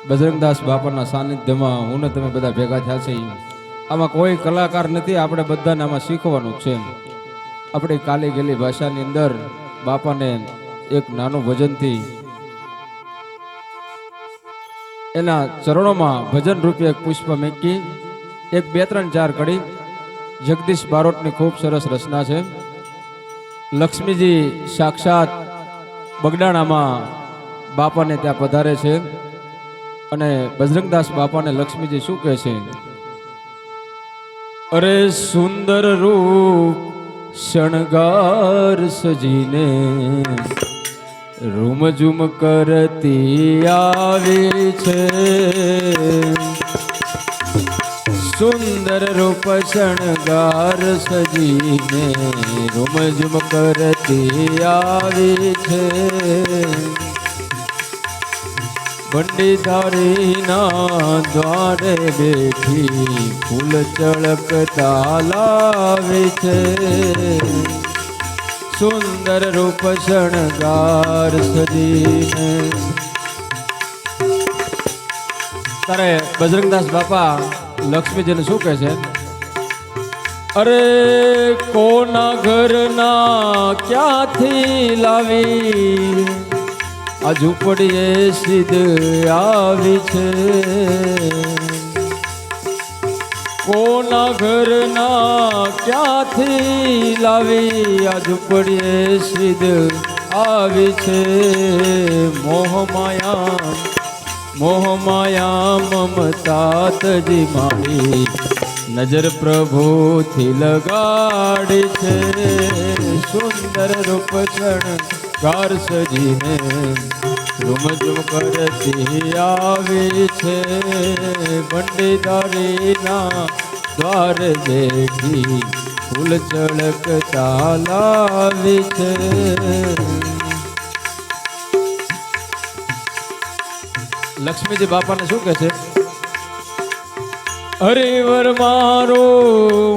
બજરંગદાસ બાપાના સાનિધ્યમાં હું ને તમે બધા ભેગા થયા છે. આમાં કોઈ કલાકાર નથી, આપણે બધાને આમાં શીખવાનું છે. આપણે કાલી ગેલી ભાષાની અંદર બાપાને એક નાનું ભજનથી એના ચરણોમાં ભજન રૂપે એક પુષ્પ મેકી એક 2 3 4 કડી જગદીશ બારોટની ખૂબ સરસ રચના છે. લક્ષ્મીજી સાક્ષાત બગડાણામાં બાપાને ત્યાં પધારે છે અને બજરંગદાસ બાપાને લક્ષ્મીજી શું કહે છે? અરે સુંદર રૂપ શણગાર સજીને રૂમઝુમ કરતી આવી છે. સુંદર રૂપ શણગાર સજીને રૂમઝુમ કરતી આવી છે. બંડીધારીના દ્વારે બેઠી ફૂલ ચળકતા લાવે છે. સુંદર રૂપ શણગાર સજીને. તારે બજરંગદાસ બાપા લક્ષ્મીજીને શું કહે છે? અરે કોના ઘરના ક્યાંથી લાવી આ ઝૂંપડીએ સિદ્ધ આવી છે. કોના ઘરના ક્યાંથી લાવી આ ઝૂંપડીએ સિદ્ધ આવી છે. મોહમાયા મમતા તજી મારી નજર પ્રભુથી લગાડી છે. સુંદર રૂપ શણગાર સજીને રૂમઝુમ કરતી આવી છે. બંડીધારીના દ્વારે બેઠી ફૂલ ચળકતા લાવી છે. લક્ષ્મીજી બાપાને શું કહે છે? હરિવર મારો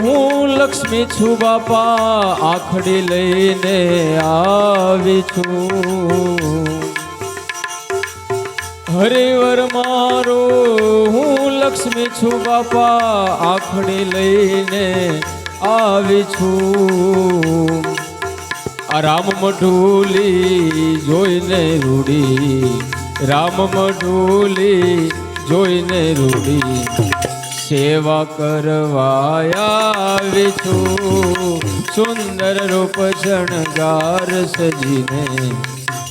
હું લક્ષ્મી છું બાપા, આખડી લઈને આવી છું. હરિવર મારો હું લક્ષ્મી છું બાપા, આખડી લઈને આવી છું. આ રામ મઢુલી જોઈને રૂડી, રામ મઢુલી જોઈને રૂડી સેવા કરવા આવી છું. સુંદર રૂપ શણગાર સજીને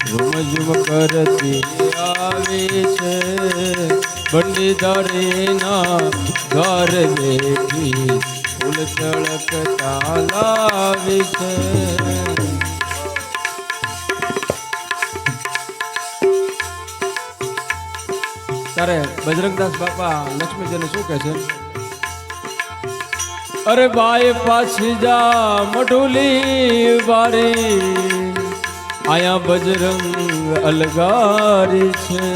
રૂમઝુમ કરતી આવી છે. બંડીધારીના દ્વાર બેઠી ફૂલ ચળકતા લાવી છે. ત્યારે બજરંગદાસ બાપા લક્ષ્મીજીને શું કહે છે? અરે બાય પાછી જા મઢુલી વારી, આયા બજરંગ અલગારી છે.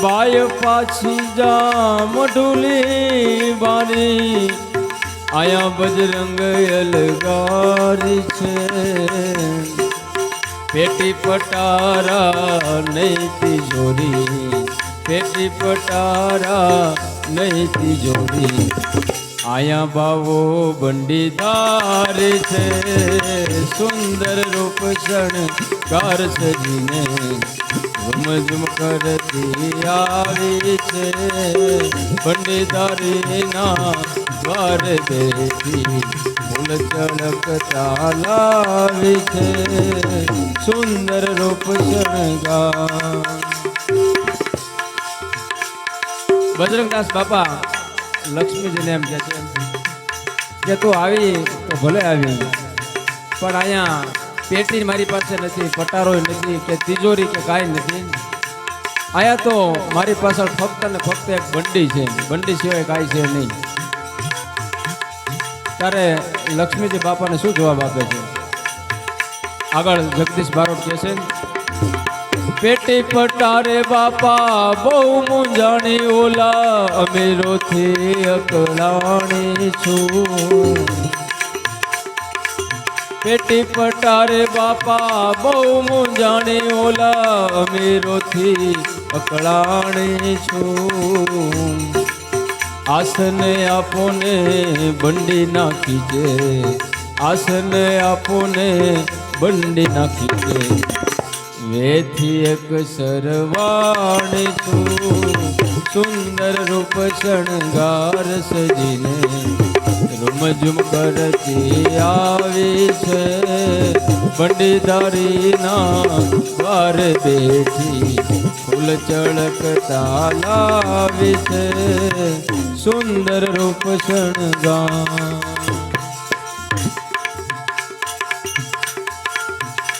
બાય પાછી જા મઢુલી વારી, આયા બજરંગ અલગારી છે. પેટી પટારા નહીં તિજોરી, પેટી પટારા નહીં તિજોરી, આયા બાવો બંડીધાર છે. સુંદર રૂપ શણગાર સજીને રૂમઝુમ કરતી આવી છે. બંડીધારીના દ્વાર બેઠી ફૂલ ચળકતા લાવી છે. સુંદર રૂપ શણગાર. બજરંગદાસ બાપા લક્ષ્મીજીને એમ કહે છે કે તું આવી તો ભલે આવી, પણ અહીંયા પેટી મારી પાસે નથી, પટારોય નથી કે તિજોરી કે કાંઈ નથી. અહીંયા તો મારી પાછળ ફક્ત ને ફક્ત એક બંડી છે, બંડી સિવાય કાંઈ છે નહીં. ત્યારે લક્ષ્મીજી બાપાને શું જવાબ આપે છે? આગળ જગદીશ બારોટ કહે છે, પેટી પટારે બાપા બહુ મૂંઝાણી, ઓલા અમીરોથી અકળાણી છું. પેટી પટારે બાપા બહુ મૂંઝાણી, ઓલા અમીરોથી અકળાણી છું આસન આપોને બંડી નાખી છે આસન આપોને બંડી નાખી છે વેથી એક સરવાણી છું સુંદર રૂપ શણગાર સજીને રૂમઝુમ કરતી આવી છે બંડીધારીના દ્વાર બેઠી ફૂલ ચળકતા લાવી છે સુંદર રૂપ શણગાર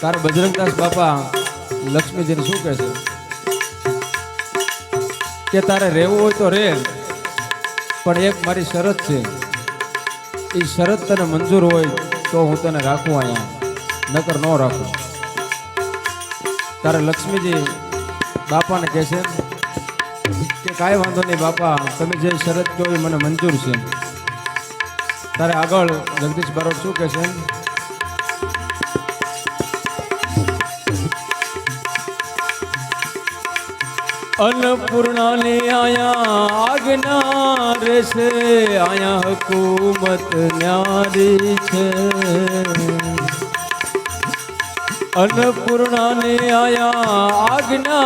તારા બજરંગદાસ બાપા લક્ષ્મીજીને શું કહે છે કે તારે રહેવું હોય તો રહે પણ એક મારી શરત છે એ શરત તને મંજૂર હોય તો હું તને રાખું અહીંયા નકર ન રાખું તારે લક્ષ્મીજી બાપાને કહે છે કે કાંઈ વાંધો નહીં બાપા તમે જે શરત કહો એ મને મંજૂર છે તારે આગળ જગદીશ બારોટ શું કહે છે अन्नपूर्णाने आया आज्ञा रेसे आया हुकूमत न्यारी छे अन्नपूर्णाने आया आज्ञा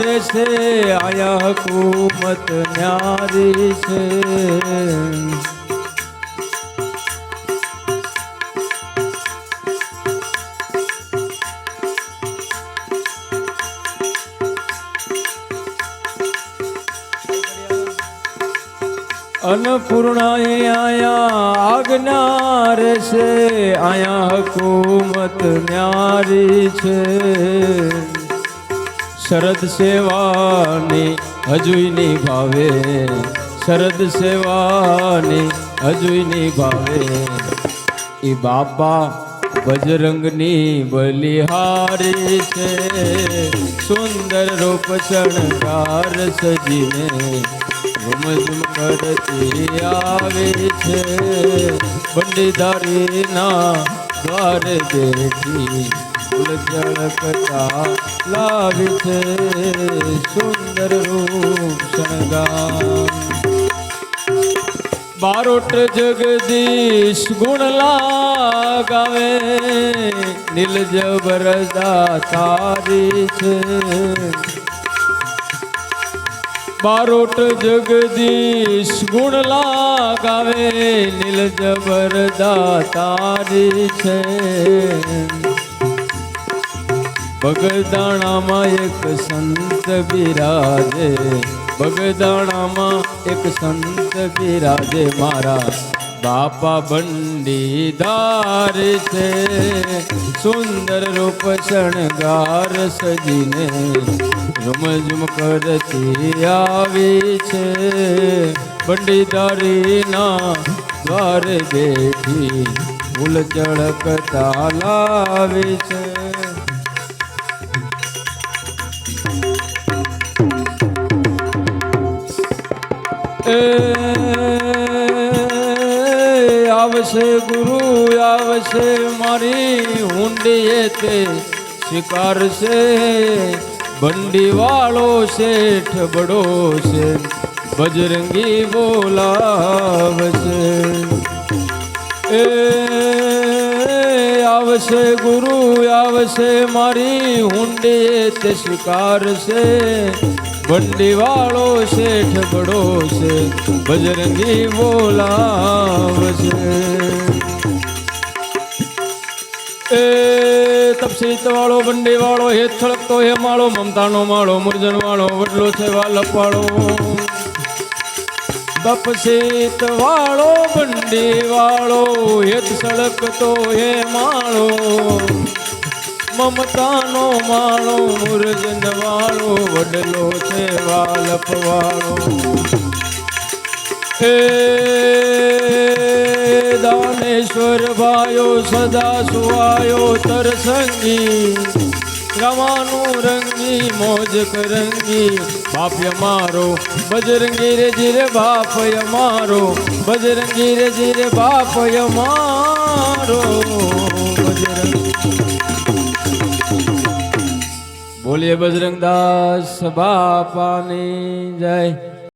रेसे आया हुकूमत न्यारी छे अन्नपूर्णाए आया आज्ञा रेसे आया हुकूमत न्यारी छे शरद सेवानी हजुई निभावे शरद सेवानी हजुई निभावे ई बापा बजरंगनी बलिहारी छे सुंदर रूप शणगार सजीने झुमझुम करती आवे छे બંડીધારીના દ્વાર બેઠી ફૂલ ઝળકતા લાવી છે સુંદર રૂપ શણગાર બારોટ જગદીશ ગુણ લાગાવે નીલજ વરદા તારી છે बारोट जगदीश गुण लागावे नीलज वरदा तारी छे बगदाणाમાં એક સંત બિરાજે બગદાણામાં એક સંત બિરાજે મારા બાપા બંડીધાર છે સુંદર રૂપ શણગાર સજીને ઝુમઝુમ કરતી આવી છે બંડીધારીના દ્વાર બેઠી ફૂલ ચળકતા લાવી છે आवशे गुरु आवशे मारी हुंडिये ते शिकार से बंडी वालो सेठ बड़ो से बजरंगी बोलावशे आवशे गुरु आवशे मारी हुंडिये ते शिकार से बंडी वालो सेठ बड़ो से बजरंगी बोलावशे तपसीत वालो बंडी वालो हे छड़कतो हे मालो ममतानो मालो मुरजन वालो वडलो छे वालप वालो तपसीत वालो बंडी वालो हे छड़कतो हे मालो ममतानो मालो मुरजन वालो वडलो छे वालप वालो हे दानेश्वर भायो सदा सुवायो तरसंगी रवानु रंगी मौज करंगी बाप्य मारो बजरंगी रे जीरे बापय मारो बजरंगी रे जीरे बापय मारो बजरंगी બોલીએ બજરંગદાસ બાપાની જય।